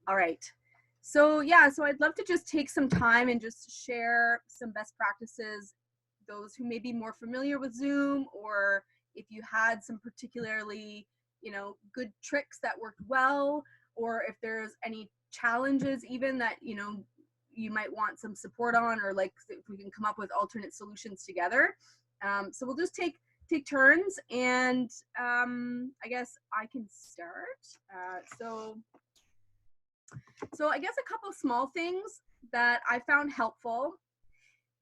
All right. So yeah, so I'd love to just take some time and just share some best practices, those who may be more familiar with Zoom, or if you had some particularly, good tricks that worked well, or if there's any challenges even that, you might want some support on, or like if we can come up with alternate solutions together. So we'll just take turns, and I guess I can start. So I guess a couple of small things that I found helpful.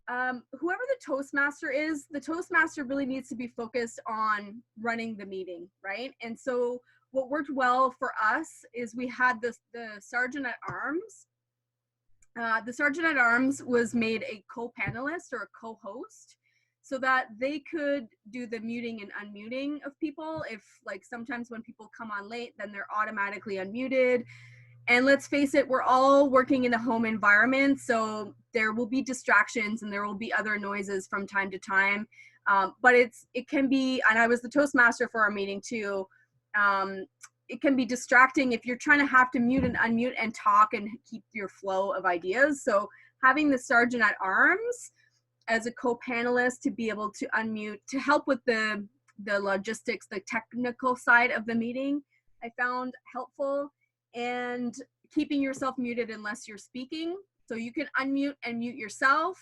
Whoever the Toastmaster is, the Toastmaster really needs to be focused on running the meeting, right? And so what worked well for us is we had the Sergeant at Arms. The Sergeant at Arms was made a co-panelist or a co-host, so that they could do the muting and unmuting of people. If like sometimes when people come on late, then they're automatically unmuted. And let's face it, we're all working in a home environment, so there will be distractions and there will be other noises from time to time. But it can be, and I was the Toastmaster for our meeting too, it can be distracting if you're trying to have to mute and unmute and talk and keep your flow of ideas. So having the Sergeant at Arms as a co-panelist to be able to unmute, to help with the logistics, the technical side of the meeting, I found helpful. And keeping yourself muted unless you're speaking. So you can unmute and mute yourself,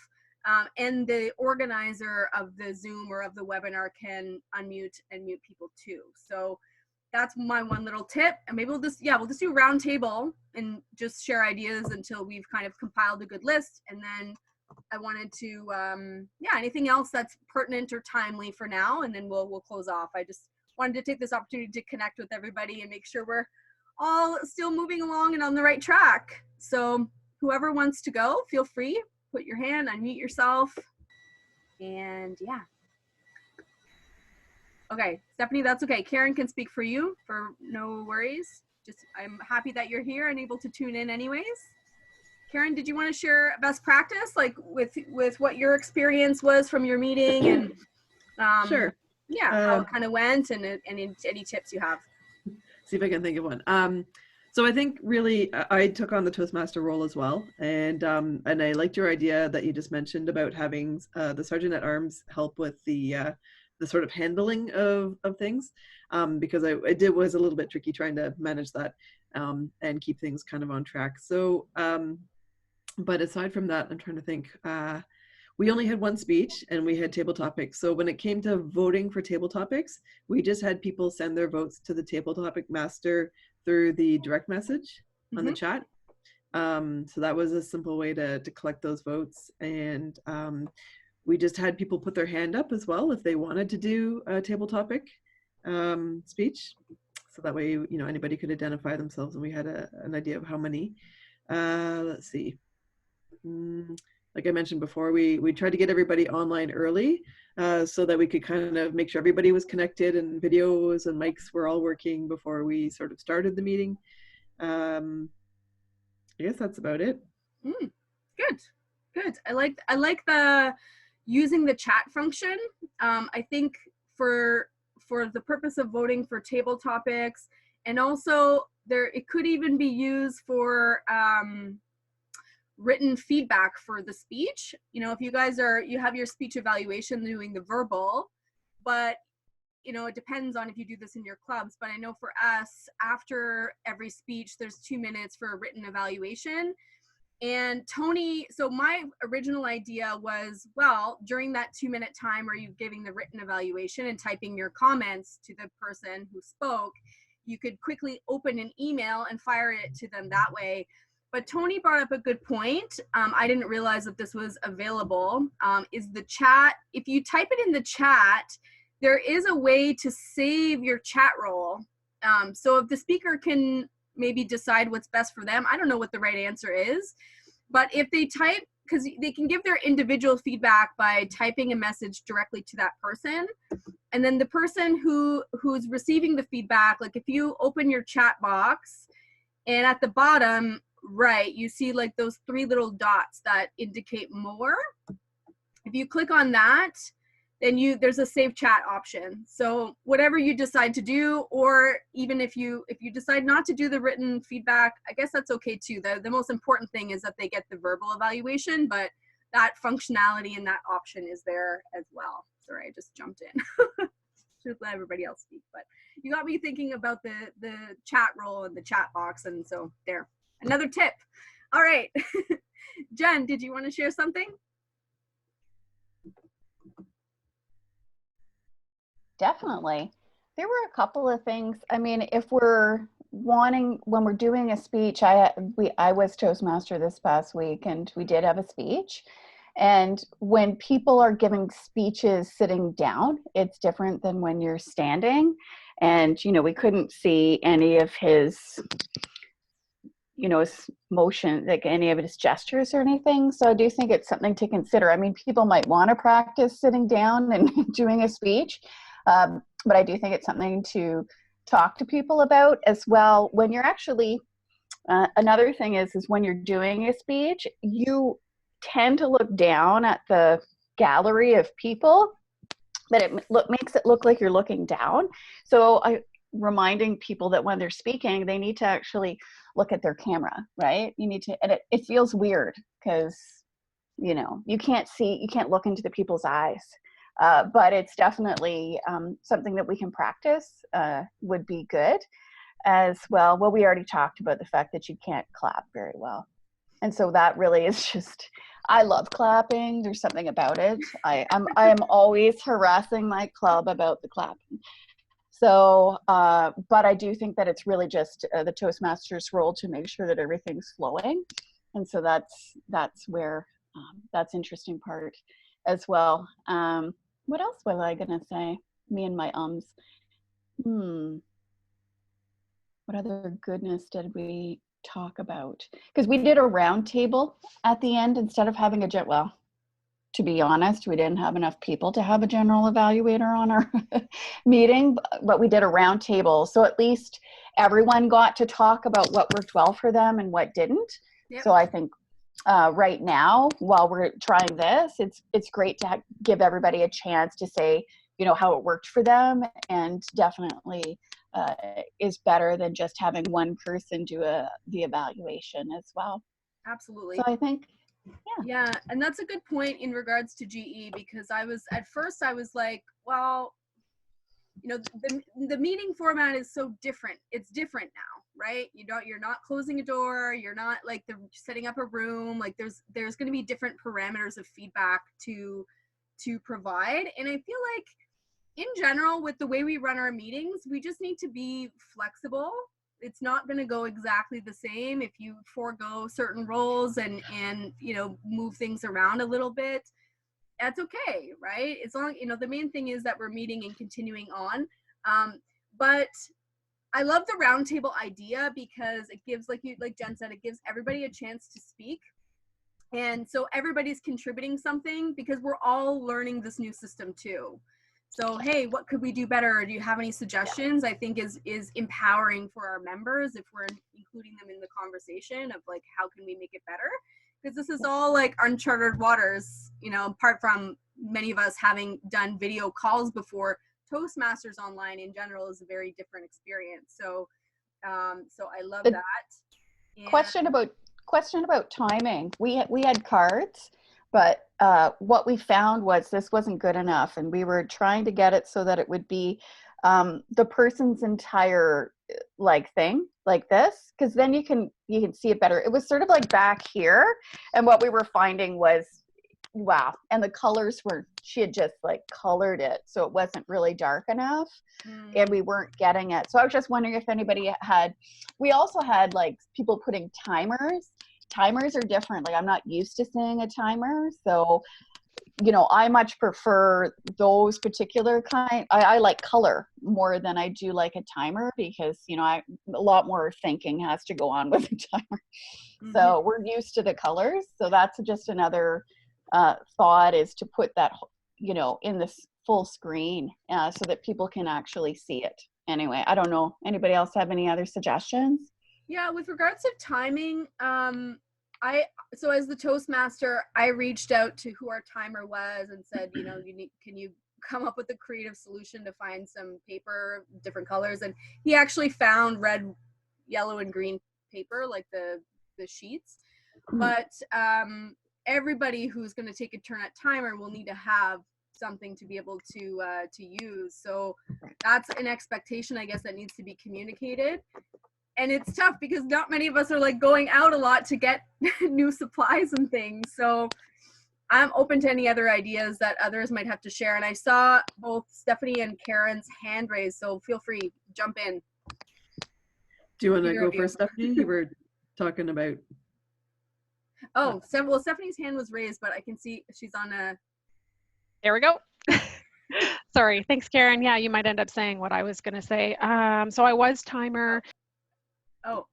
and the organizer of the Zoom or of the webinar can unmute and mute people too. So that's my one little tip. And maybe we'll just do round table and just share ideas until we've kind of compiled a good list. And then I wanted to, anything else that's pertinent or timely for now, and then we'll close off. I just wanted to take this opportunity to connect with everybody and make sure we're all still moving along and on the right track. So whoever wants to go, feel free, put your hand, unmute yourself, and yeah. Okay, Stephanie, that's okay. Karen can speak for you, for no worries. Just, I'm happy that you're here and able to tune in anyways. Karen, did you want to share best practice, like with what your experience was from your meeting, and sure. How it kind of went, and any tips you have? See if I can think of one. So I think really I took on the Toastmaster role as well, and I liked your idea that you just mentioned about having the Sergeant at Arms help with the sort of handling of things, because it was a little bit tricky trying to manage that and keep things kind of on track. So, but aside from that, I'm trying to think. We only had one speech and we had table topics. So when it came to voting for table topics, we just had people send their votes to the table topic master through the direct message on the chat. So that was a simple way to collect those votes. And we just had people put their hand up as well if they wanted to do a table topic speech. So that way, anybody could identify themselves and we had an idea of how many. Let's see. Like I mentioned before, we tried to get everybody online early so that we could kind of make sure everybody was connected and videos and mics were all working before we sort of started the meeting. I guess that's about it. Good. I like the using the chat function. I think for the purpose of voting for table topics, and also it could even be used for written feedback for the speech. If you guys you have your speech evaluation doing the verbal, but it depends on if you do this in your clubs, but I know for us, after every speech, there's 2 minutes for a written evaluation. And Tony, so my original idea was, well, during that 2-minute time where you're giving the written evaluation and typing your comments to the person who spoke, you could quickly open an email and fire it to them that way. But Tony brought up a good point. I didn't realize that this was available. Is the chat, if you type it in the chat, there is a way to save your chat roll. So if the speaker can maybe decide what's best for them, I don't know what the right answer is, but if they type, because they can give their individual feedback by typing a message directly to that person. And then the person who's receiving the feedback, like if you open your chat box and at the bottom, right, you see like those 3 little dots that indicate more. If you click on that, then there's a save chat option. So whatever you decide to do, or even if you decide not to do the written feedback, I guess that's okay too. The most important thing is that they get the verbal evaluation, but that functionality and that option is there as well. Sorry, I just jumped in. Should let everybody else speak, but you got me thinking about the chat role and the chat box, and so there. Another tip. All right. Jen, did you want to share something? Definitely. There were a couple of things. I mean, if we're wanting, when we're doing a speech, I was Toastmaster this past week, and we did have a speech. And when people are giving speeches sitting down, it's different than when you're standing. And, you know, we couldn't see any of his, you know, his motion, like any of his gestures or anything. So I do think it's something to consider. I mean, people might want to practice sitting down and doing a speech, but I do think it's something to talk to people about as well. When you're actually, another thing is when you're doing a speech, you tend to look down at the gallery of people, but it makes it look like you're looking down. So reminding people that when they're speaking, they need to actually look at their camera, right? You need to, and it feels weird because, you know, you can't look into the people's eyes. But it's definitely something that we can practice, would be good as well. Well, we already talked about the fact that you can't clap very well. And so that really is just, I love clapping. There's something about it. I am always harassing my club about the clapping. So, but I do think that it's really just the Toastmasters role to make sure that everything's flowing. And so that's where, that's interesting part as well. What else was I gonna say? Me and my ums. What other goodness did we talk about? Because we did a round table at the end instead of having well, to be honest, we didn't have enough people to have a general evaluator on our meeting, but we did a round table. So at least everyone got to talk about what worked well for them and what didn't. Yep. So I think right now, while we're trying this, it's great to give everybody a chance to say, you know, how it worked for them, and definitely is better than just having one person do the evaluation as well. Absolutely. So I think, yeah, and that's a good point in regards to GE, because at first I was like, well, you know, the meeting format is so different. It's different now, right? You're not closing a door. You're not like setting up a room. Like there's going to be different parameters of feedback to provide. And I feel like in general, with the way we run our meetings, we just need to be flexible. It's not going to go exactly the same if you forego certain roles and you know, move things around a little bit. That's okay, right? As long, you know, the main thing is that we're meeting and continuing on. But I love the roundtable idea because it gives, like Jen said, it gives everybody a chance to speak. And so everybody's contributing something because we're all learning this new system too. So, hey, what could we do better? Do you have any suggestions? I think is empowering for our members if we're including them in the conversation of like, how can we make it better? Because this is all like uncharted waters, you know, apart from many of us having done video calls before. Toastmasters online in general is a very different experience. So, so I love that. And question about timing. We had cards, but what we found was this wasn't good enough, and we were trying to get it so that it would be the person's entire like thing, like this, because then you can see it better. It was sort of like back here, and what we were finding was, wow, and the colors were, she had just like colored it so it wasn't really dark enough, and we weren't getting it. So I was just wondering if anybody had, we also had like people putting timers. Timers are different. Like I'm not used to seeing a timer, so you know, I much prefer those particular kind. I like color more than I do like a timer, because, you know, a lot more thinking has to go on with a timer. So we're used to the colors. So that's just another thought, is to put that, you know, in this full screen so that people can actually see it. Anyway, I don't know. Anybody else have any other suggestions? Yeah, with regards to timing, so as the Toastmaster, I reached out to who our timer was and said, you know, can you come up with a creative solution to find some paper, different colors. And he actually found red, yellow, and green paper, like the sheets. But everybody who's going to take a turn at timer will need to have something to be able to use. So that's an expectation, I guess, that needs to be communicated. And it's tough because not many of us are like going out a lot to get new supplies and things. So I'm open to any other ideas that others might have to share. And I saw both Stephanie and Karen's hand raised, so feel free, jump in. Do you want to go first, Stephanie? You were talking about. Oh, well, Stephanie's hand was raised, but I can see she's on a. There we go. Sorry. Thanks, Karen. Yeah, you might end up saying what I was going to say. So I was timer. Oh,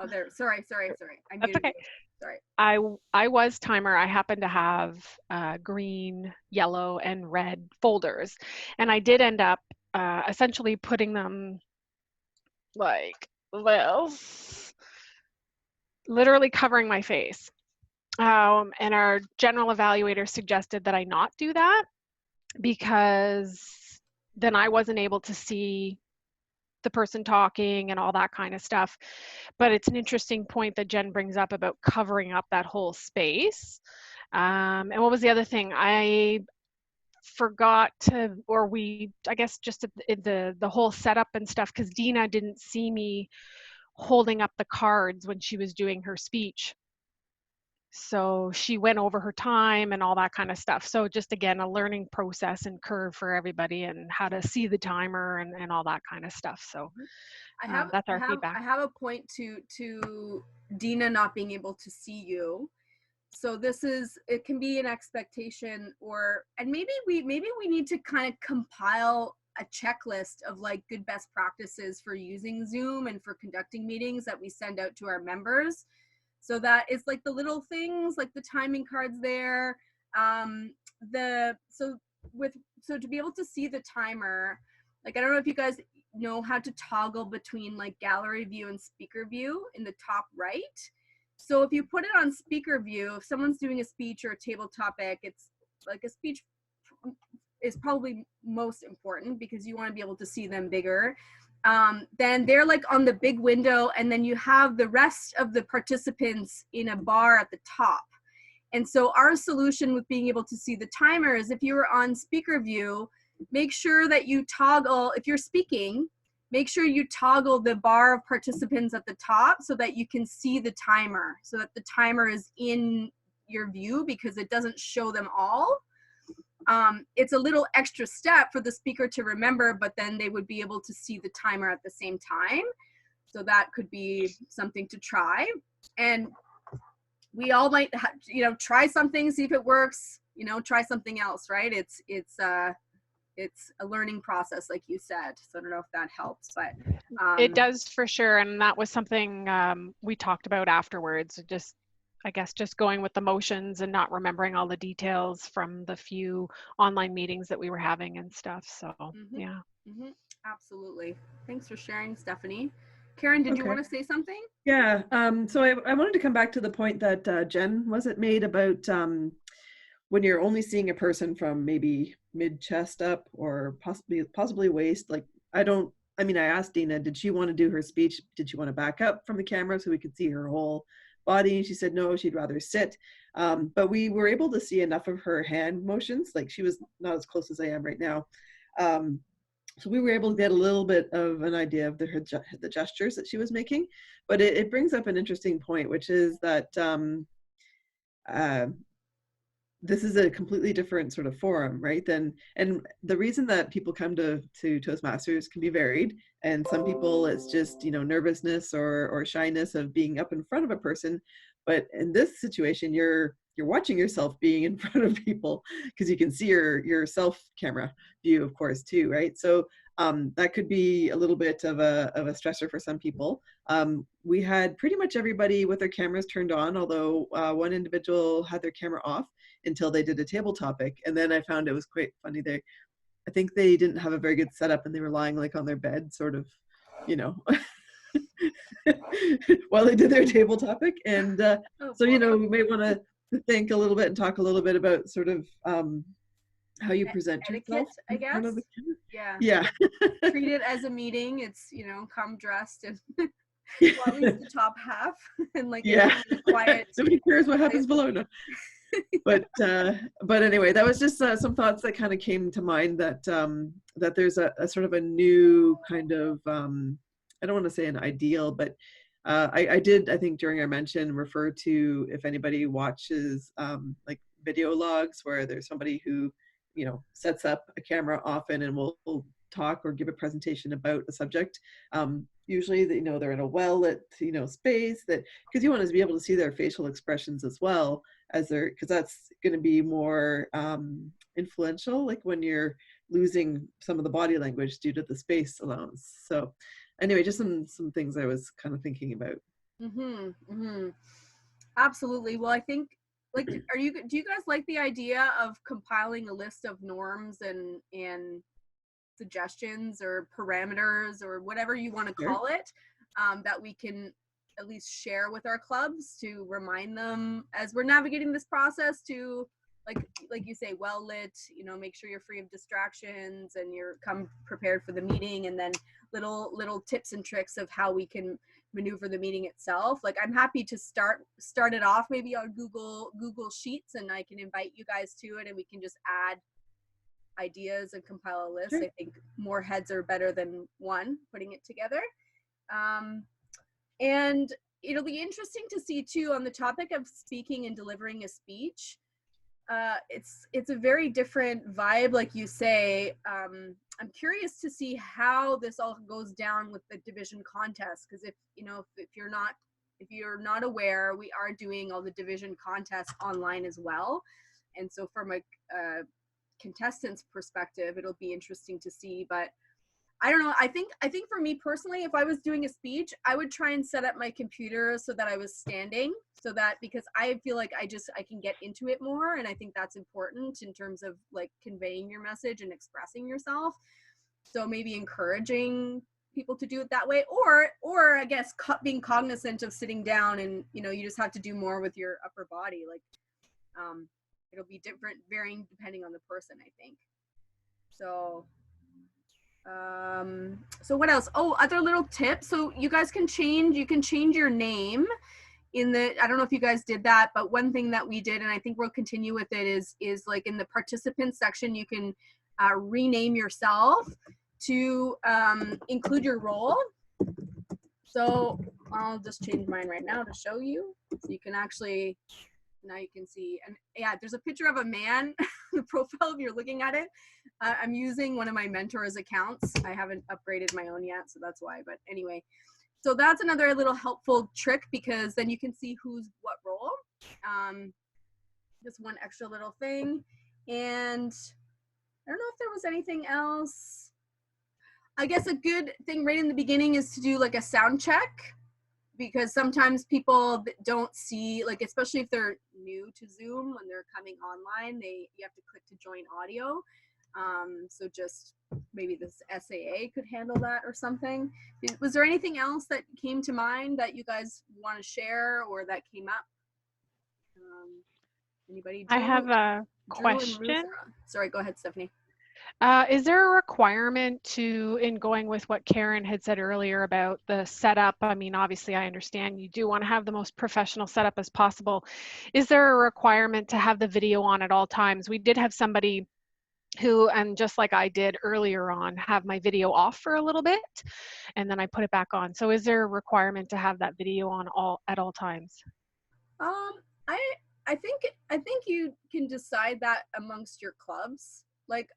there. Sorry. That's okay. Sorry. I was timer. I happen to have green, yellow, and red folders. And I did end up essentially putting them like this, literally covering my face. And our general evaluator suggested that I not do that because then I wasn't able to see the person talking and all that kind of stuff. But it's an interesting point that Jen brings up about covering up that whole space. And what was the other thing? I forgot to, or I guess just the whole setup and stuff, because Dina didn't see me holding up the cards when she was doing her speech. So she went over her time and all that kind of stuff. So just, again, a learning process and curve for everybody and how to see the timer and all that kind of stuff. So that's our feedback. I have a point to Dina not being able to see you. So it can be an expectation, and maybe we need to kind of compile a checklist of like good best practices for using Zoom and for conducting meetings that we send out to our members. So that it's like the little things, like the timing cards there. So to be able to see the timer, like, I don't know if you guys know how to toggle between like gallery view and speaker view in the top right. So if you put it on speaker view, if someone's doing a speech or a table topic, it's like a speech is probably most important because you want to be able to see them bigger. Then they're like on the big window, and then you have the rest of the participants in a bar at the top. And so our solution with being able to see the timer is, if you were on speaker view, make sure that you toggle, if you're speaking, make sure you toggle the bar of participants at the top so that you can see the timer, so that the timer is in your view because it doesn't show them all. It's a little extra step for the speaker to remember, but then they would be able to see the timer at the same time. So that could be something to try. And we all might, try something, see if it works, try something else, right? It's a learning process, like you said. So I don't know if that helps, but. It does for sure. And that was something we talked about afterwards, just going with the motions and not remembering all the details from the few online meetings that we were having and stuff. So, yeah. Mm-hmm. Absolutely. Thanks for sharing, Stephanie. Karen, did you want to say something? Yeah. So I wanted to come back to the point that Jen made about when you're only seeing a person from maybe mid-chest up or possibly waist. Like, I asked Dina, did she want to do her speech? Did she want to back up from the camera so we could see her whole body? And she said no, she'd rather sit. But we were able to see enough of her hand motions. Like, she was not as close as I am right now. So we were able to get a little bit of an idea of the gestures that she was making. But it brings up an interesting point, which is that this is a completely different sort of forum, right? And the reason that people come to Toastmasters can be varied. And some people, it's just, nervousness or shyness of being up in front of a person. But in this situation, you're watching yourself being in front of people because you can see your self camera view, of course, too, right? So that could be a little bit of a stressor for some people. We had pretty much everybody with their cameras turned on, although one individual had their camera off until they did a table topic. And then I found it was quite funny. I think they didn't have a very good setup, and they were lying like on their bed, sort of, while they did their table topic. And so, we may want to think a little bit and talk a little bit about sort of how you present etiquette, yourself I in front of guess. the camera. Yeah. Yeah. Treat it as a meeting. It's, come dressed and well, Yeah. at least the top half and like Yeah. in a quiet Nobody cares what place. happens below. No. But anyway, that was just some thoughts that kind of came to mind that that there's a sort of a new kind of I don't want to say an ideal, but I did, I think during our mention, refer to if anybody watches like video logs where there's somebody who sets up a camera often and will talk or give a presentation about a subject. Usually they're in a well-lit space, that because you want to be able to see their facial expressions as well as because that's going to be more influential, like when you're losing some of the body language due to the space allowance. So anyway, just some things I was kind of thinking about. Absolutely. Well, I think, like, do you guys like the idea of compiling a list of norms and suggestions or parameters or whatever you want to call it, that we can at least share with our clubs to remind them as we're navigating this process to, like you say, well lit, make sure you're free of distractions and you're come prepared for the meeting, and then little tips and tricks of how we can maneuver the meeting itself. Like, I'm happy to start it off maybe on Google Sheets, and I can invite you guys to it and we can just add ideas and compile a list. Sure. I think more heads are better than one putting it together. And it'll be interesting to see too, on the topic of speaking and delivering a speech. It's a very different vibe, like you say. I'm curious to see how this all goes down with the division contest, because if you're not aware, we are doing all the division contests online as well, and so from a contestant's perspective, it'll be interesting to see. But I don't know. I think for me personally, if I was doing a speech, I would try and set up my computer so that I was standing, so that, because I feel like I can get into it more, and I think that's important in terms of like conveying your message and expressing yourself. So maybe encouraging people to do it that way, or I guess being cognizant of sitting down, and you just have to do more with your upper body. Like, it'll be different, varying depending on the person, I think. So so what else? Oh, other little tips. So you guys can change your name I don't know if you guys did that, but one thing that we did, and I think we'll continue with it, is like in the participants section, you can rename yourself to include your role. So I'll just change mine right now to show you, so you can actually, now you can see, and yeah, there's a picture of a man, the profile, if you're looking at it. I'm using one of my mentor's accounts. I haven't upgraded my own yet, so that's why. But anyway, so that's another little helpful trick, because then you can see who's what role. Just one extra little thing. And I don't know if there was anything else. I guess a good thing right in the beginning is to do like a sound check, because sometimes people don't see, like, especially if they're new to Zoom, when they're coming online, you have to click to join audio. So just maybe this SAA could handle that or something. Was there anything else that came to mind that you guys want to share or that came up? Anybody? I have a question. Sorry, go ahead, Stephanie. Is there a requirement in going with what Karen had said earlier about the setup? I mean, obviously I understand you do want to have the most professional setup as possible. Is there a requirement to have the video on at all times? We did have somebody who, and just like I did earlier on, have my video off for a little bit and then I put it back on. So is there a requirement to have that video on at all times? I think you can decide that amongst your clubs. Like,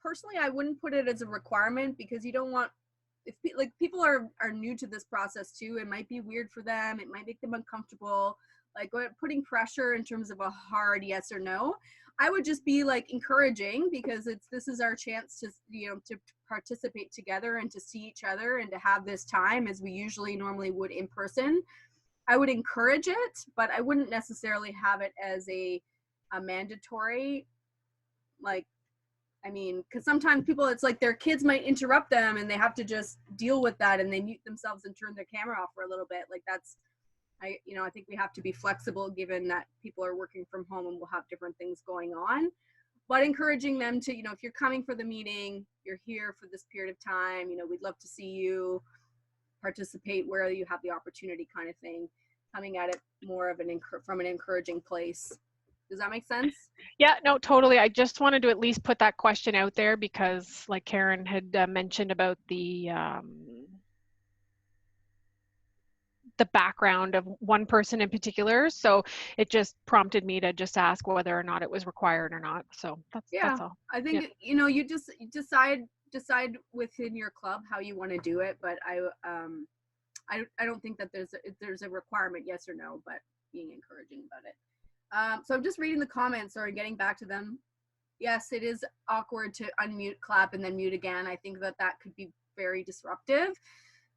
personally, I wouldn't put it as a requirement, because you don't want, if people are new to this process too, it might be weird for them, it might make them uncomfortable, like putting pressure in terms of a hard yes or no. I would just be like encouraging, because this is our chance to to participate together and to see each other and to have this time as we usually normally would in person. I would encourage it, but I wouldn't necessarily have it as a mandatory, like, I mean, because sometimes people, it's like their kids might interrupt them and they have to just deal with that, and they mute themselves and turn their camera off for a little bit. Like, that's, I think we have to be flexible, given that people are working from home and we'll have different things going on. but encouraging them to, if you're coming for the meeting, you're here for this period of time, we'd love to see you participate where you have the opportunity, kind of thing, coming at it more of from an encouraging place. Does that make sense? Yeah, no, totally. I just wanted to at least put that question out there because, like Karen had mentioned about the background of one person in particular. So it just prompted me to just ask whether or not it was required or not. So that's all. I think, you just decide within your club how you want to do it. But I don't think that there's a requirement, yes or no, but being encouraging about it. So I'm just reading the comments or getting back to them. Yes, it is awkward to unmute, clap, and then mute again. I think that could be very disruptive.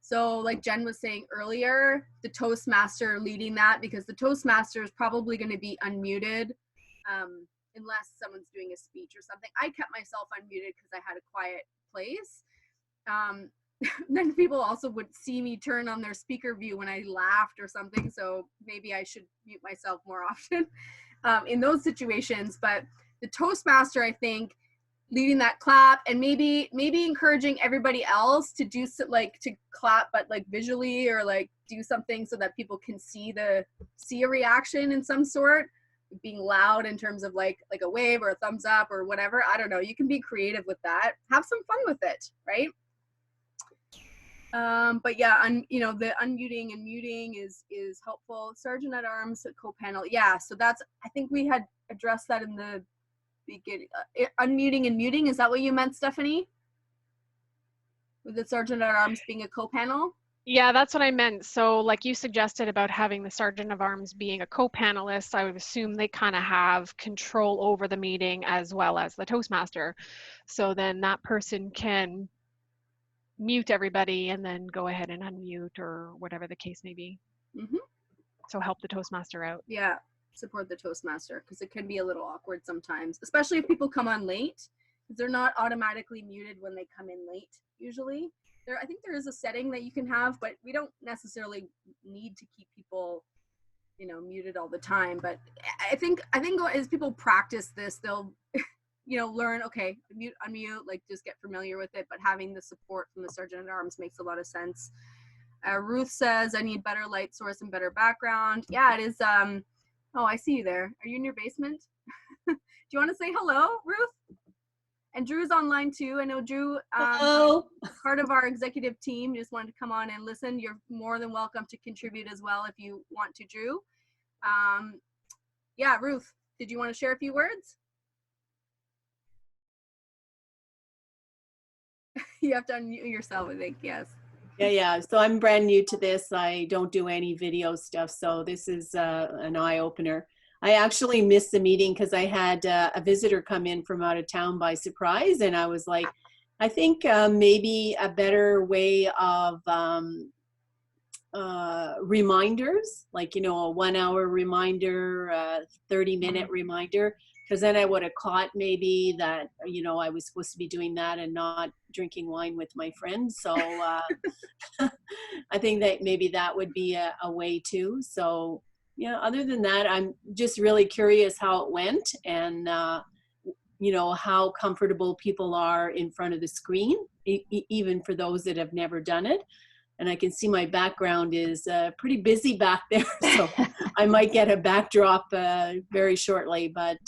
So like Jen was saying earlier, the Toastmaster leading that, because the Toastmaster is probably going to be unmuted unless someone's doing a speech or something. I kept myself unmuted because I had a quiet place. Then people also would see me turn on their speaker view when I laughed or something. So maybe I should mute myself more often in those situations. But the Toastmaster, I think, leading that clap, and maybe encouraging everybody else to do to clap, but like visually, or like do something so that people can see a reaction in some sort, being loud in terms of like a wave or a thumbs up or whatever. I don't know. You can be creative with that. Have some fun with it, right? But yeah, the unmuting and muting is helpful. Sergeant at Arms co-panel. Yeah, so I think we had addressed that in the beginning. Unmuting and muting, is that what you meant, Stephanie? With the Sergeant at Arms being a co-panel? Yeah, that's what I meant. So like you suggested about having the Sergeant of Arms being a co-panelist, I would assume they kind of have control over the meeting as well as the Toastmaster. So then that person can mute everybody and then go ahead and unmute or whatever the case may be. Mm-hmm. So help the Toastmaster out. Yeah, support the Toastmaster, because it can be a little awkward sometimes, especially if people come on late, because they're not automatically muted when they come in late usually. I think there is a setting that you can have, but we don't necessarily need to keep people, muted all the time. But I think as people practice this, they'll, learn, okay, mute, unmute, like just get familiar with it. But having the support from the Sergeant at Arms makes a lot of sense. Ruth says, I need better light source and better background. Yeah, it is. Oh, I see you there. Are you in your basement? Do you want to say hello, Ruth? And Drew's online too. I know Drew, part of our executive team, just wanted to come on and listen. You're more than welcome to contribute as well if you want to, Drew. Yeah, Ruth, did you want to share a few words? You have to unmute yourself, I think, yes. Yeah. So I'm brand new to this. I don't do any video stuff. So this is an eye-opener. I actually missed the meeting because I had a visitor come in from out of town by surprise. And I was like, I think maybe a better way of reminders, like, a 1 hour reminder, 30-minute reminder, because then I would have caught maybe that, I was supposed to be doing that and not drinking wine with my friends. So I think that maybe that would be a way too. So yeah, other than that, I'm just really curious how it went, and how comfortable people are in front of the screen, even for those that have never done it. And I can see my background is pretty busy back there, so I might get a backdrop very shortly. But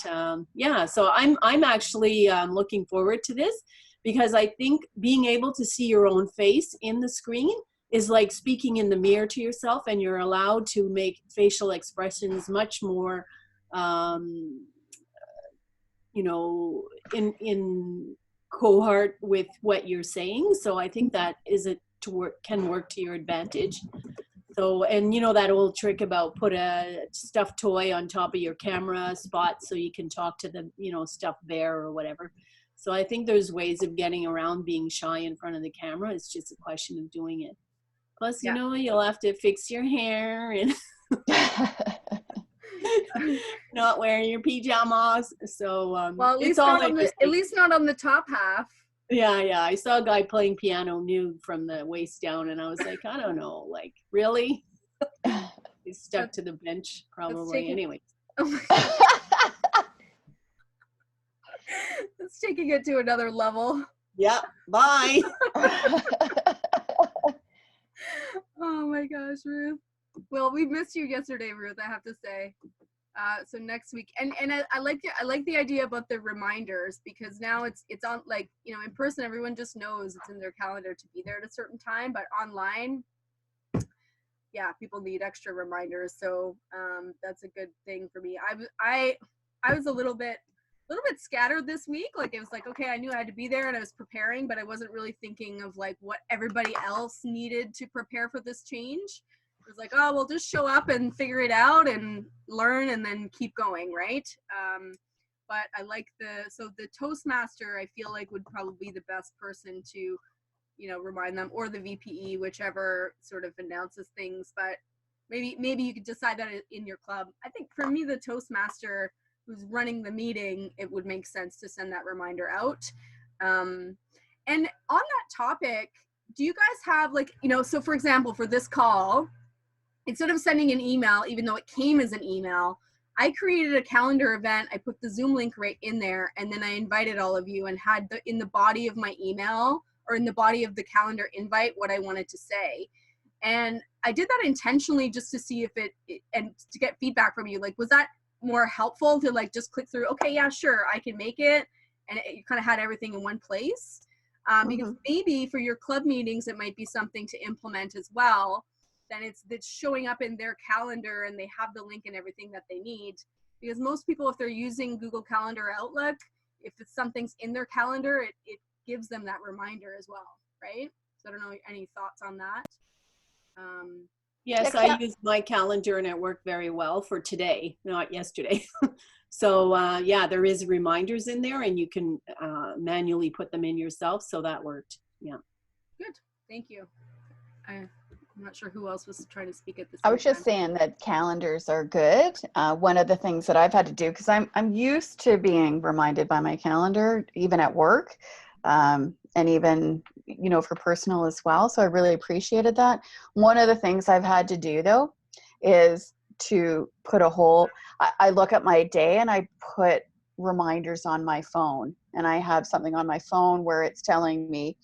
yeah, so I'm actually looking forward to this, because I think being able to see your own face in the screen is like speaking in the mirror to yourself, and you're allowed to make facial expressions much more, in cohort with what you're saying. So I think that can work to your advantage. So, and that old trick about put a stuffed toy on top of your camera spot so you can talk to the, stuffed bear or whatever. So I think there's ways of getting around being shy in front of the camera. It's just a question of doing it. Plus, you'll have to fix your hair and not wearing your pajamas. So well, at least not on the top half. Yeah. I saw a guy playing piano nude from the waist down, and I was like, I don't know, like, really? He's stuck to the bench, probably. Anyway. Ruth's taking it to another level. Yeah, bye. Oh my gosh, Ruth. Well, we missed you yesterday, Ruth, I have to say. So next week, and I like the idea about the reminders, because now it's on, like, you know, in person everyone just knows it's in their calendar to be there at a certain time, but online, yeah, people need extra reminders. So that's a good thing for me. I was a little bit scattered this week. Like, it was like, okay, I knew I had to be there and I was preparing, but I wasn't really thinking of like what everybody else needed to prepare for this change. It was like, oh, well, just show up and figure it out and learn and then keep going, right? But I like the Toastmaster, I feel like, would probably be the best person to, you know, remind them, or the VPE, whichever sort of announces things. But maybe you could decide that in your club. I think for me, the Toastmaster who's running the meeting, it would make sense to send that reminder out. And on that topic, do you guys have, like, you know, so for example, for this call, instead of sending an email, even though it came as an email, I created a calendar event. I put the Zoom link right in there, and then I invited all of you and had in the body of my email, or in the body of the calendar invite, what I wanted to say. And I did that intentionally just to see if and to get feedback from you. Like, was that more helpful to like just click through, okay, yeah, sure, I can make it, and you kind of had everything in one place? Because maybe for your club meetings, it might be something to implement as well. Then it's showing up in their calendar and they have the link and everything that they need. Because most people, if they're using Google Calendar or Outlook, if it's something's in their calendar, it gives them that reminder as well, right? So I don't know, any thoughts on that? Yes, I use my calendar and it worked very well for today, not yesterday. So yeah, there is reminders in there and you can manually put them in yourself. So that worked. Yeah. Good. Thank you. I'm not sure who else was trying to speak at this. I was just saying that calendars are good. One of the things that I've had to do, because I'm used to being reminded by my calendar, even at work, and even, you know, for personal as well. So I really appreciated that. One of the things I've had to do though is to put I look at my day and I put reminders on my phone, and I have something on my phone where it's telling me,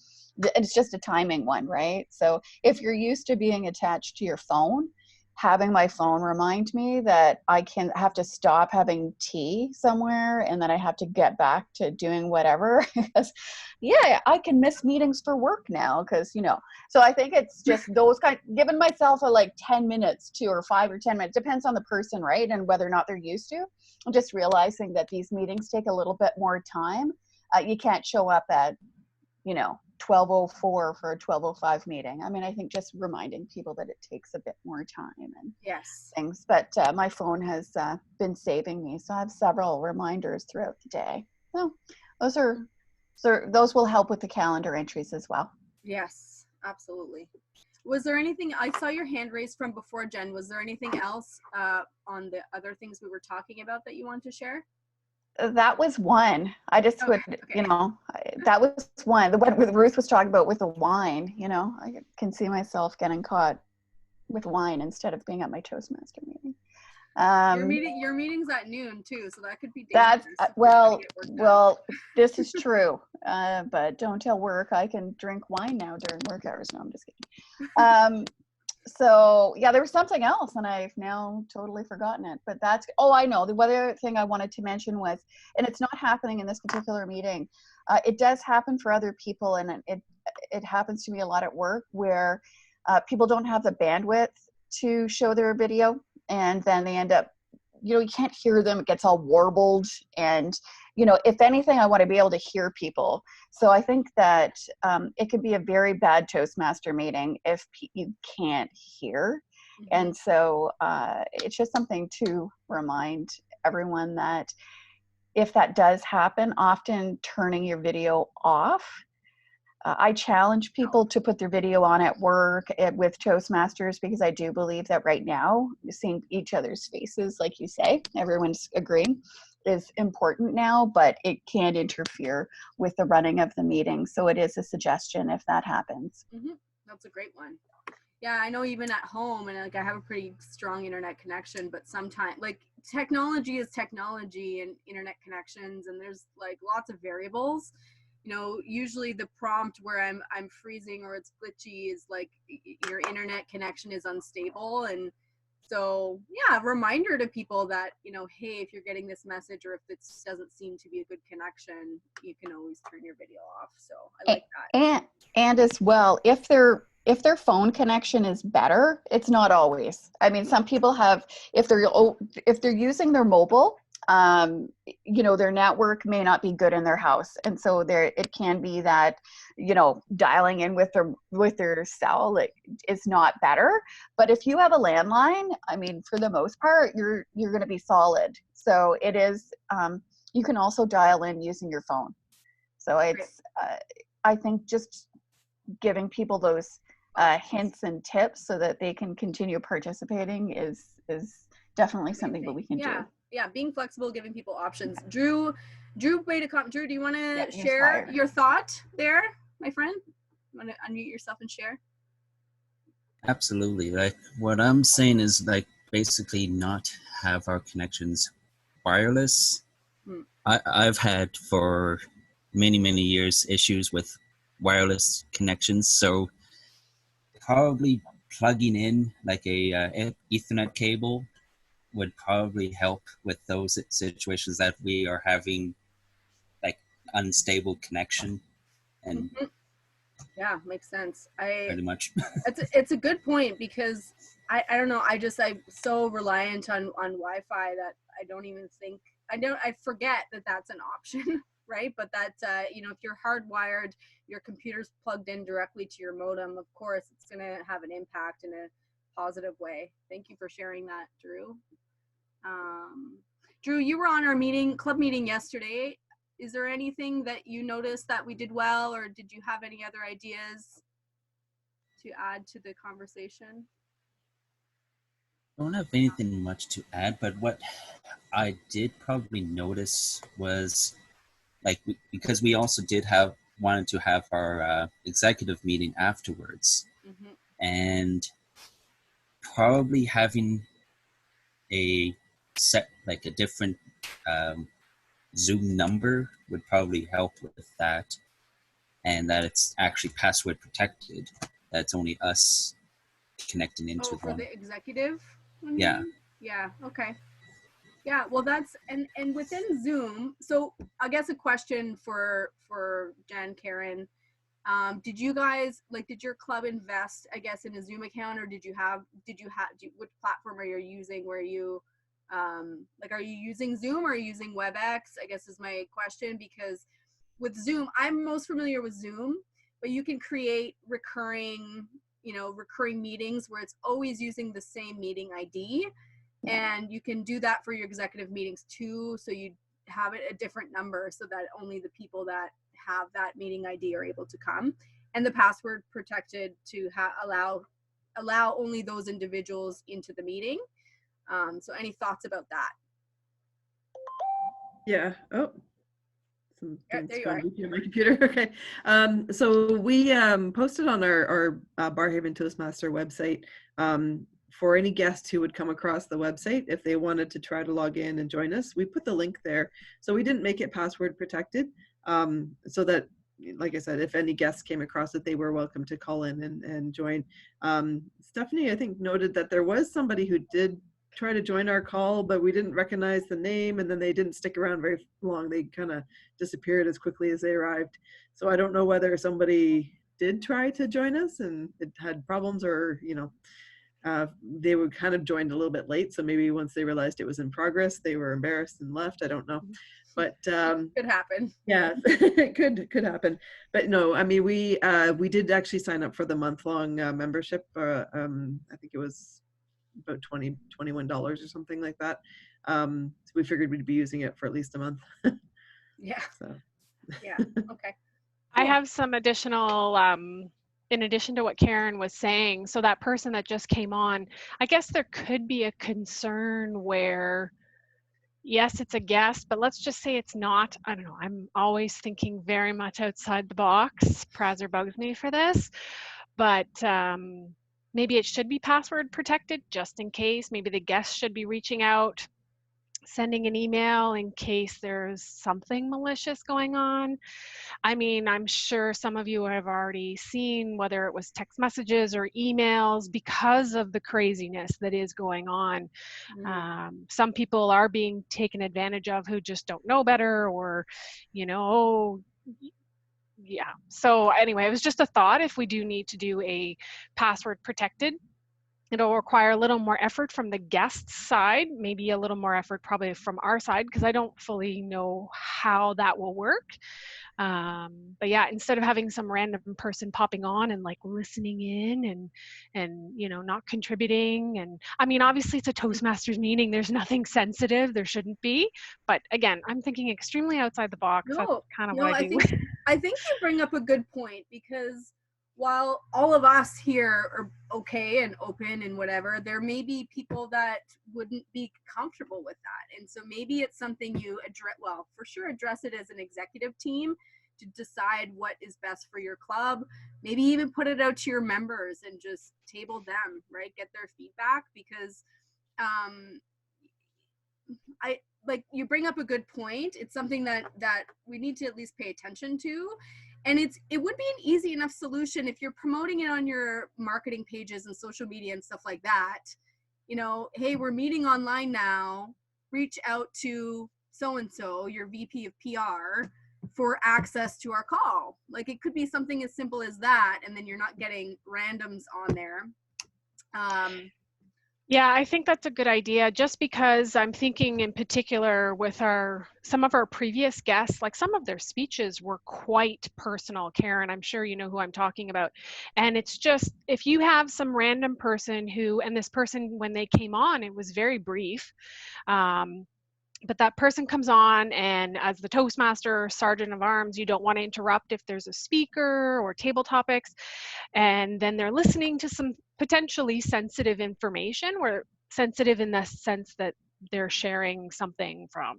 it's just a timing one, right? So if you're used to being attached to your phone, having my phone remind me that I have to stop having tea somewhere and then I have to get back to doing whatever. Because yeah, I can miss meetings for work now, because, you know, so I think it's just those giving myself a like 10 minutes or 5 or 10 minutes, depends on the person, right? And whether or not they're used to. I'm just realizing that these meetings take a little bit more time. You can't show up at, you know, 12:04 for a 12:05 meeting. I mean, I think just reminding people that it takes a bit more time and things. But my phone has been saving me, so I have several reminders throughout the day. So those will help with the calendar entries as well. Yes, absolutely. Was there anything, I saw your hand raised from before, Jen. Was there anything else on the other things we were talking about that you want to share? That was one. I just you know, that was one. The one Ruth was talking about with the wine, you know, I can see myself getting caught with wine instead of being at my Toastmaster meeting. Your meeting's at noon too, so that could be dangerous. That's well, this is true. But don't tell work I can drink wine now during work hours. No, I'm just kidding. So yeah, there was something else and I've now totally forgotten it, but I know. The other thing I wanted to mention was, and it's not happening in this particular meeting, it does happen for other people, and it happens to me a lot at work, where people don't have the bandwidth to show their video, and then they end up, you know, you can't hear them, it gets all warbled, and, you know, if anything, I want to be able to hear people. So I think that it could be a very bad Toastmaster meeting if you can't hear. Mm-hmm. And so it's just something to remind everyone that if that does happen, often turning your video off. I challenge people to put their video on at work with Toastmasters, because I do believe that right now, seeing each other's faces, like you say, everyone's agreeing, is important now, but it can interfere with the running of the meeting. So it is a suggestion if that happens. Mm-hmm. That's a great one. Yeah, I know even at home, and like I have a pretty strong internet connection, but sometimes like technology is technology and internet connections, and there's like lots of variables. You know, usually the prompt where I'm freezing or it's glitchy is like your internet connection is unstable, and so yeah, reminder to people that, you know, hey, if you're getting this message or if it doesn't seem to be a good connection, you can always turn your video off. So I like that. And as well, if their phone connection is better, it's not always. I mean, some people have, if they're using their mobile, you know, their network may not be good in their house, and so there it can be that, you know, dialing in with their cell, like, is not better. But if you have a landline, I mean, for the most part, you're going to be solid. So it is. You can also dial in using your phone. So it's. I think just giving people those hints and tips so that they can continue participating is definitely something that we can do. Yeah, being flexible, giving people options. Drew made a comment. Drew, do you want to share your thought there, my friend? You want to unmute yourself and share? Absolutely. Like, what I'm saying is, like, basically not have our connections wireless. I've had for many years issues with wireless connections, so probably plugging in like a Ethernet cable would probably help with those situations that we are having like unstable connection. And yeah, makes sense. pretty much it's a good point, because I don't know, I'm so reliant on Wi-Fi that I don't even think, I forget that that's an option. Right, but that you know, if you're hardwired, your computer's plugged in directly to your modem, of course it's going to have an impact in a positive way. Thank you for sharing that, Drew. Drew, you were on our club meeting yesterday. Is there anything that you noticed that we did well, or did you have any other ideas to add to the conversation? I don't have anything much to add, but what I did probably notice was, like, because we also wanted to have our executive meeting afterwards, and probably having a different Zoom number would probably help with that, and that it's actually password protected. That's only us connecting into for one. the executive? Yeah. Yeah, okay. Yeah, well, that's, and within Zoom, so I guess a question for Jen, Karen, did you guys, like, did your club invest, I guess, in a Zoom account, or which platform are you using, where you, like, are you using Zoom or are you using WebEx, I guess is my question, because with Zoom, I'm most familiar with Zoom, but you can create recurring meetings where it's always using the same meeting ID. And you can do that for your executive meetings too. So you have it a different number so that only the people that have that meeting ID are able to come, and the password protected to allow only those individuals into the meeting. So any thoughts about that? Yeah. Oh, there you are. My computer. Okay. So we posted on our Barhaven Toastmaster website for any guests who would come across the website, if they wanted to try to log in and join us. We put the link there. So we didn't make it password protected, so that, like I said, if any guests came across it, they were welcome to call in and join. Stephanie, I think, noted that there was somebody who did try to join our call, but we didn't recognize the name, and then they didn't stick around very long. They kind of disappeared as quickly as they arrived. So I don't know whether somebody did try to join us and it had problems, or, you know, they were kind of joined a little bit late. So maybe once they realized it was in progress, they were embarrassed and left. I don't know, but could happen. Yeah, it could happen. But no, I mean, we did actually sign up for the month-long membership. I think it was about $21 or something like that. So we figured we'd be using it for at least a month. Yeah. So. Yeah. Okay. I have some additional, in addition to what Karen was saying, so that person that just came on, I guess there could be a concern where, yes, it's a guest, but let's just say it's not. I don't know. I'm always thinking very much outside the box. Prazzer bugs me for this. But maybe it should be password protected just in case. Maybe the guest should be reaching out, sending an email in case there's something malicious going on. I mean, I'm sure some of you have already seen whether it was text messages or emails because of the craziness that is going on. Some people are being taken advantage of who just don't know better, or, you know, yeah. So anyway, it was just a thought. If we do need to do a password protected, it'll require a little more effort from the guest's side, maybe a little more effort probably from our side, because I don't fully know how that will work. But yeah, instead of having some random person popping on and like listening in and you know, not contributing, and I mean, obviously it's a Toastmasters meeting, there's nothing sensitive, there shouldn't be, but again, I'm thinking extremely outside the box. That's kind of what I do. I think you bring up a good point, because while all of us here are okay and open and whatever, there may be people that wouldn't be comfortable with that. And so maybe it's something you address, well, for sure address it as an executive team to decide what is best for your club. Maybe even put it out to your members and just table them, right? Get their feedback, because I like, you bring up a good point. It's something that we need to at least pay attention to. And it would be an easy enough solution if you're promoting it on your marketing pages and social media and stuff like that. You know, hey, we're meeting online now. Reach out to so-and-so, your VP of PR, for access to our call. Like, it could be something as simple as that, and then you're not getting randoms on there. Yeah, I think that's a good idea, just because I'm thinking in particular with some of our previous guests, like some of their speeches were quite personal. Karen, I'm sure you know who I'm talking about. And it's just, if you have some random person who, and this person, when they came on, it was very brief. But that person comes on, and as the Toastmaster or Sergeant of Arms, you don't want to interrupt if there's a speaker or table topics. And then they're listening to some potentially sensitive information, or sensitive in the sense that they're sharing something from,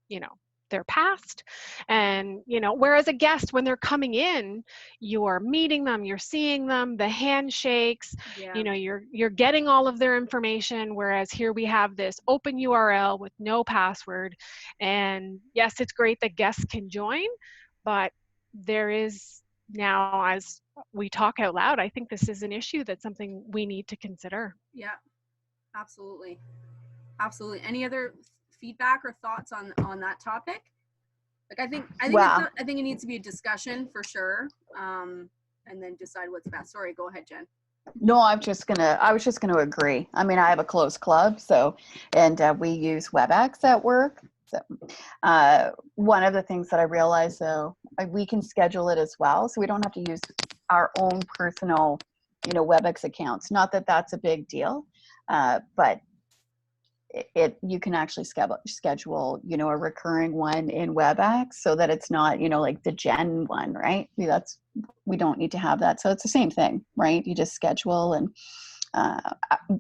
you know, their past. And, you know, whereas a guest, when they're coming in, you're meeting them, you're seeing them, the handshakes, you know, you're getting all of their information. Whereas here we have this open URL with no password. And yes, it's great that guests can join, but there is now, as we talk out loud, I think this is an issue that's something we need to consider. Yeah, absolutely. Absolutely. Any other feedback or thoughts on that topic? Like, I think it needs to be a discussion for sure, and then decide what's best. Sorry, go ahead, Jen. No, I was just gonna agree. I mean, I have a close club, so, and we use WebEx at work. So, one of the things that I realized, though, we can schedule it as well, so we don't have to use our own personal, you know, WebEx accounts. Not that that's a big deal, but you can actually schedule, you know, a recurring one in WebEx, so that it's not, you know, like the Gen one, right? We don't need to have that. So it's the same thing, right? You just schedule, and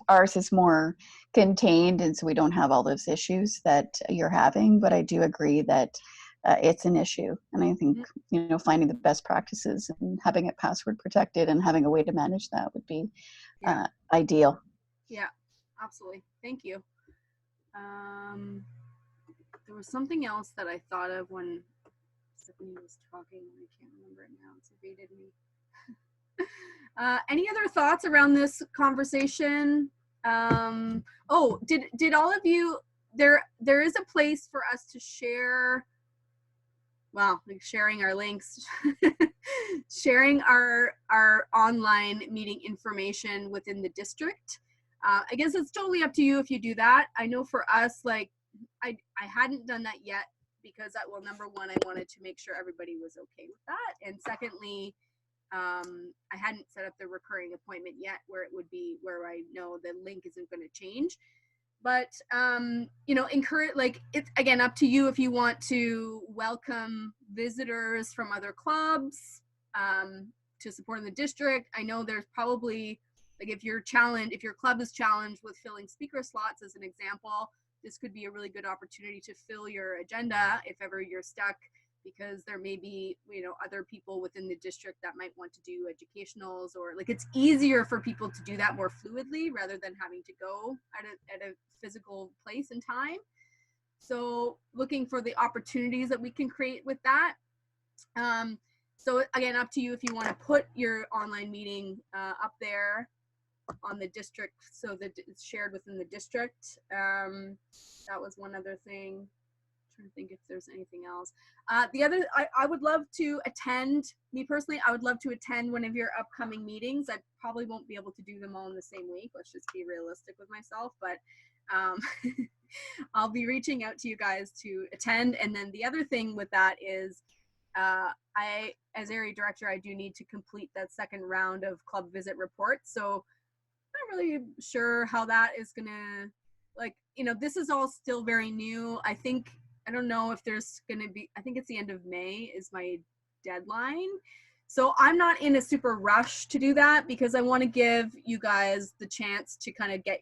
ours is more contained, and so we don't have all those issues that you're having. But I do agree that it's an issue, and I think, you know, finding the best practices and having it password protected and having a way to manage that would be ideal. Yeah, absolutely. Thank you. There was something else that I thought of when Stephanie was talking. I can't remember it now. It's evaded me. Any other thoughts around this conversation? Oh, did all of you, there is a place for us to share, well, like sharing our links, sharing our online meeting information within the district. I guess it's totally up to you if you do that. I know for us, like, I hadn't done that yet, because well, number one, I wanted to make sure everybody was okay with that. And secondly, I hadn't set up the recurring appointment yet, where it would be, where I know the link isn't going to change. But, you know, encourage, like, it's again up to you if you want to welcome visitors from other clubs to support in the district. I know there's probably, like, if your club is challenged with filling speaker slots, as an example, this could be a really good opportunity to fill your agenda if ever you're stuck because there may be, you know, other people within the district that might want to do educationals, or like it's easier for people to do that more fluidly rather than having to go at a physical place and time. So looking for the opportunities that we can create with that. So again, up to you if you want to put your online meeting up there on the district so that it's shared within the district. That was one other thing. I'm trying to think if there's anything else. The other, I would love to attend, me personally, I would love to attend one of your upcoming meetings. I probably won't be able to do them all in the same week. Let's just be realistic with myself, but I'll be reaching out to you guys to attend. And then the other thing with that is I, as area director, I do need to complete that second round of club visit reports. So I'm not really sure how that is gonna, like, you know, this is all still very new. I don't know if there's gonna be, I think it's the end of May is my deadline. So I'm not in a super rush to do that because I want to give you guys the chance to kind of get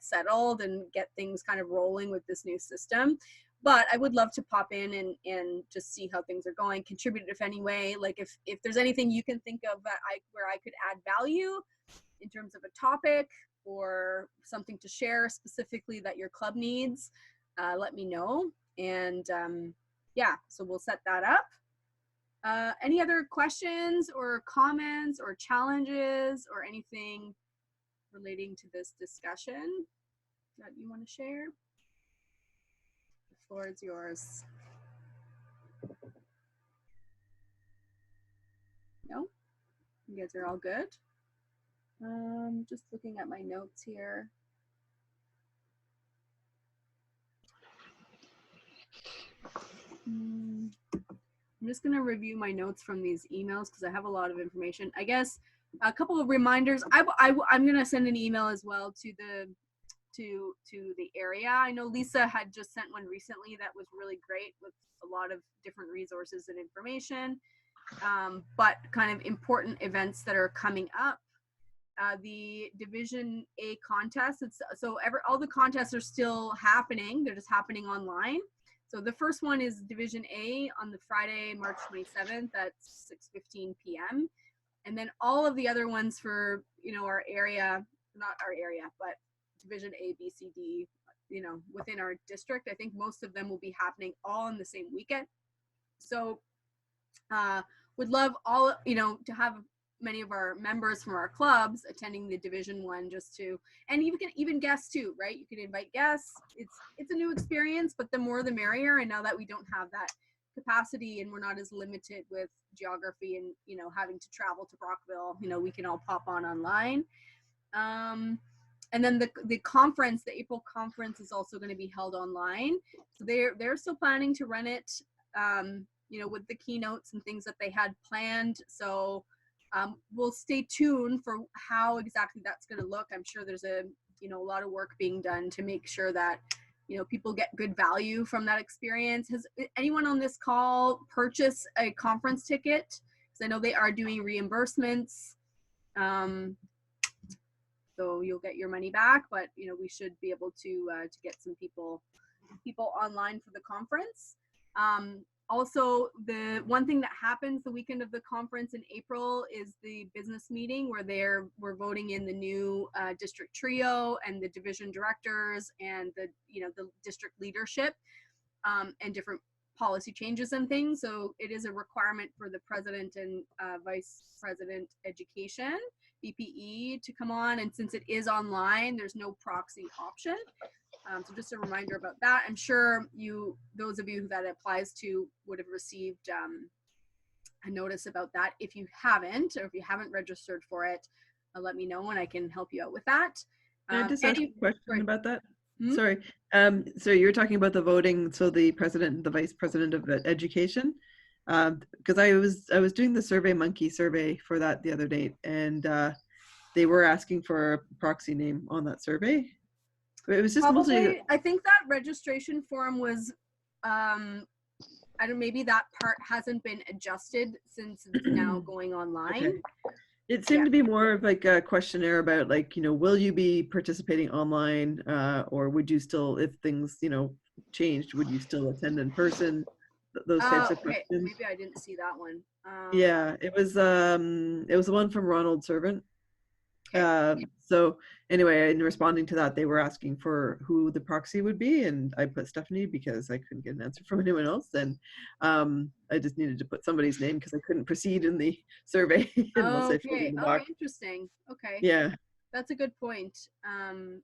settled and get things kind of rolling with this new system. But I would love to pop in and just see how things are going, contribute if any way. Like if there's anything you can think of that where I could add value in terms of a topic or something to share specifically that your club needs, let me know. And yeah, so we'll set that up. Any other questions or comments or challenges or anything relating to this discussion that you want to share? The floor is yours. No? You guys are all good? Just looking at my notes here. I'm just going to review my notes from these emails because I have a lot of information. I guess a couple of reminders. I'm going to send an email as well to the area. I know Lisa had just sent one recently that was really great with a lot of different resources and information, but kind of important events that are coming up. The Division A contest. All the contests are still happening. They're just happening online. So the first one is Division A on the Friday, March 27th at 6:15 p.m. And then all of the other ones for, you know, our area, not our area, but Division A, B, C, D, you know, within our district. I think most of them will be happening all in the same weekend. So would love all, you know, to have many of our members from our clubs attending the Division 1 just to, and you can even guests too, right? You can invite guests. It's a new experience, but the more the merrier. And now that we don't have that capacity and we're not as limited with geography and, you know, having to travel to Brockville, you know, we can all pop on online. And then the conference, the April conference is also going to be held online. So they're still planning to run it, you know, with the keynotes and things that they had planned. So we'll stay tuned for how exactly that's going to look. I'm sure there's a lot of work being done to make sure that, you know, people get good value from that experience. Has anyone on this call purchased a conference ticket? Because I know they are doing reimbursements. So you'll get your money back, but, you know, we should be able to get some people online for the conference. Also, the one thing that happens the weekend of the conference in April is the business meeting where we're voting in the new district trio and the division directors and the district leadership and different policy changes and things. So it is a requirement for the president and vice president education, BPE, to come on. And since it is online, there's no proxy option. So just a reminder about that. I'm sure those of you that it applies to would have received a notice about that. If you haven't, or if you haven't registered for it, let me know and I can help you out with that. Can I just ask a question about that? Hmm? Sorry. So you were talking about the voting, so the president and the vice president of education, because I was doing the SurveyMonkey survey for that the other day, and they were asking for a proxy name on that survey. It was just mostly, I think that registration form was, maybe that part hasn't been adjusted since it's now going online. Okay. It seemed to be more of like a questionnaire about, like, you know, will you be participating online, or would you still, if things, you know, changed, would you still attend in person? those types Oh, of okay. questions. Maybe I didn't see that one. Yeah, it was the one from Ronald Servant. So anyway, in responding to that, they were asking for who the proxy would be, and I put Stephanie because I couldn't get an answer from anyone else, and I just needed to put somebody's name because I couldn't proceed in the survey unless I filled Okay. in the Oh, box. interesting. Okay. Yeah. That's a good point.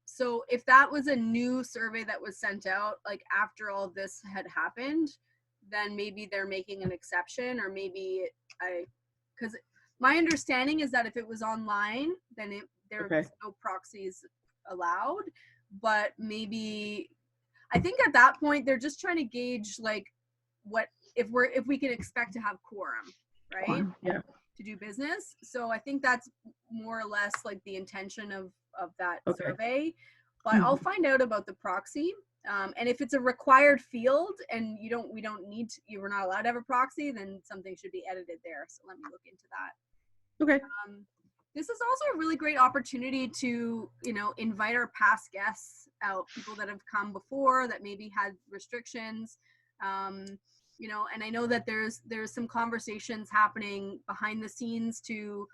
So if that was a new survey that was sent out, like after all this had happened, then maybe they're making an exception, or maybe because my understanding is that if it was online, then there Okay. was no proxies allowed. But maybe, I think at that point they're just trying to gauge like what if we can expect to have quorum, right? Yeah. To do business. So I think that's more or less like the intention of that Okay. survey. But I'll find out about the proxy. And if it's a required field and we don't need to, you were not allowed to have a proxy, then something should be edited there. So let me look into that. Okay. This is also a really great opportunity to, invite our past guests out, people that have come before that maybe had restrictions. And I know that there's some conversations happening behind the scenes to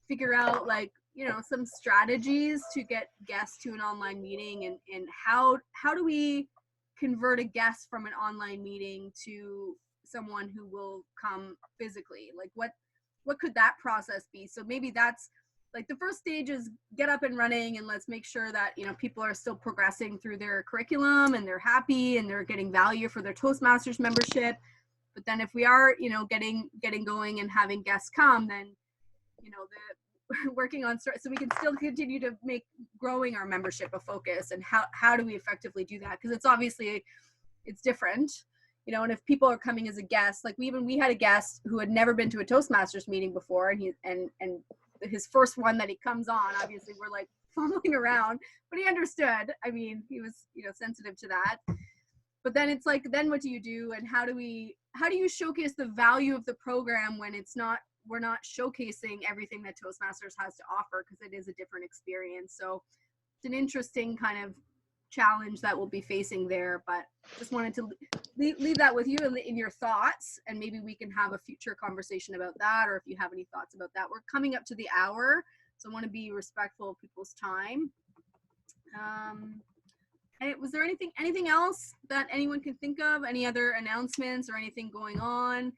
figure out some strategies to get guests to an online meeting, and how do we convert a guest from an online meeting to someone who will come physically? Like what could that process be? So maybe that's like the first stage is get up and running, and let's make sure that people are still progressing through their curriculum and they're happy and they're getting value for their Toastmasters membership. But then if we are, getting going and having guests come, then, working on, so we can still continue to make growing our membership a focus. And how do we effectively do that? Because it's obviously, it's different, and if people are coming as a guest, like we had a guest who had never been to a Toastmasters meeting before, and his first one that he comes on, obviously we're like fumbling around, but he understood. I mean, he was, sensitive to that. But then it's like, then what do you do, and how do you showcase the value of the program when we're not showcasing everything that Toastmasters has to offer, because it is a different experience. So it's an interesting kind of challenge that we'll be facing there, but just wanted to leave that with you in your thoughts, and maybe we can have a future conversation about that, or if you have any thoughts about that. We're coming up to the hour, so I want to be respectful of people's time. Was there anything else that anyone can think of? Any other announcements or anything going on,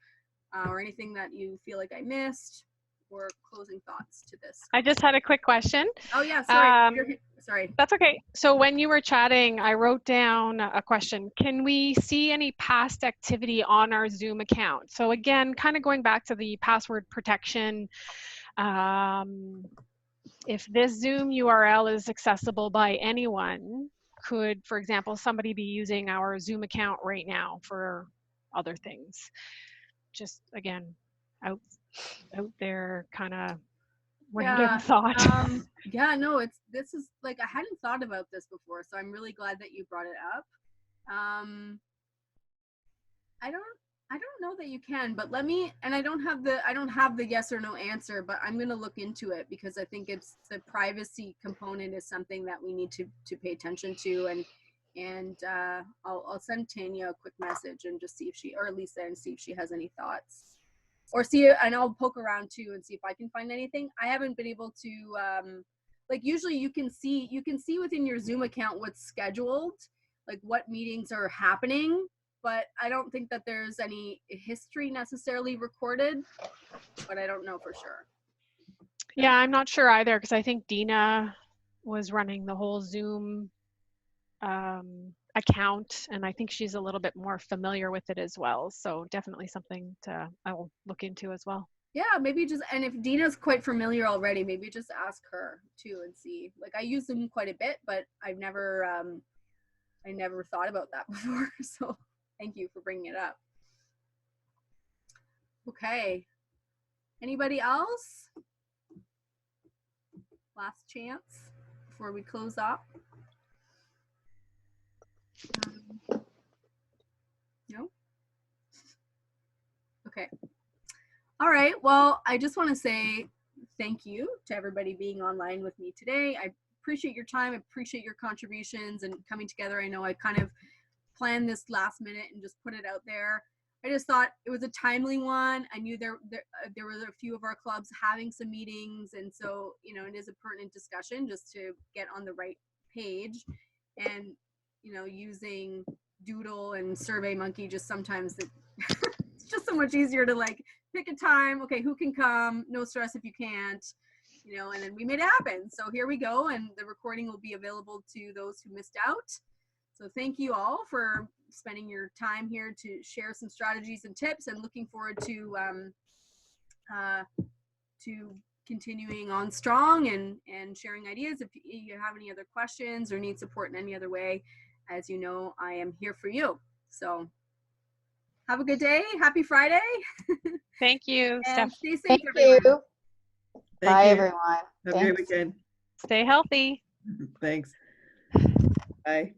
or anything that you feel like I missed, or closing thoughts to this? I just had a quick question. Oh yeah, sorry. Sorry. That's okay. So when you were chatting, I wrote down a question. Can we see any past activity on our Zoom account? So again, kind of going back to the password protection, if this Zoom URL is accessible by anyone, could, for example, somebody be using our Zoom account right now for other things? Just again, out there, kind of random thought. No, this is like, I hadn't thought about this before, so I'm really glad that you brought it up. I don't know that you can, but I don't have the yes or no answer, but I'm going to look into it, because I think it's the privacy component is something that we need to pay attention to. And I'll send Tanya a quick message and just see if she, or Lisa, and see if she has any thoughts, or and I'll poke around too and see if I can find anything. I haven't been able to, like usually you can see within your Zoom account what's scheduled, like what meetings are happening, but I don't think that there's any history necessarily recorded, but I don't know for sure. Yeah, I'm not sure either, because I think Dina was running the whole Zoom account, and I think she's a little bit more familiar with it as well. So definitely something I will look into as well. Yeah, maybe and if Dina's quite familiar already, maybe just ask her too and see. Like I use them quite a bit, but I never thought about that before. So thank you for bringing it up. Okay. Anybody else? Last chance before we close up. No? Okay. All right. Well, I just want to say thank you to everybody being online with me today. I appreciate your time. I appreciate your contributions and coming together. I know I kind of planned this last minute and just put it out there. I just thought it was a timely one. I knew there were a few of our clubs having some meetings, and so it is a pertinent discussion just to get on the right page. And using Doodle and Survey Monkey, just sometimes it's just so much easier to like pick a time. Okay, who can come? No stress if you can't. And then we made it happen. So here we go, and the recording will be available to those who missed out. So thank you all for spending your time here to share some strategies and tips, and looking forward to continuing on strong and sharing ideas. If you have any other questions or need support in any other way, as you know, I am here for you. So have a good day. Happy Friday. Thank you, And Steph. stay safe, Thank everyone. you. Thank Bye, you. everyone. Have a great weekend. Stay healthy. Thanks. Bye.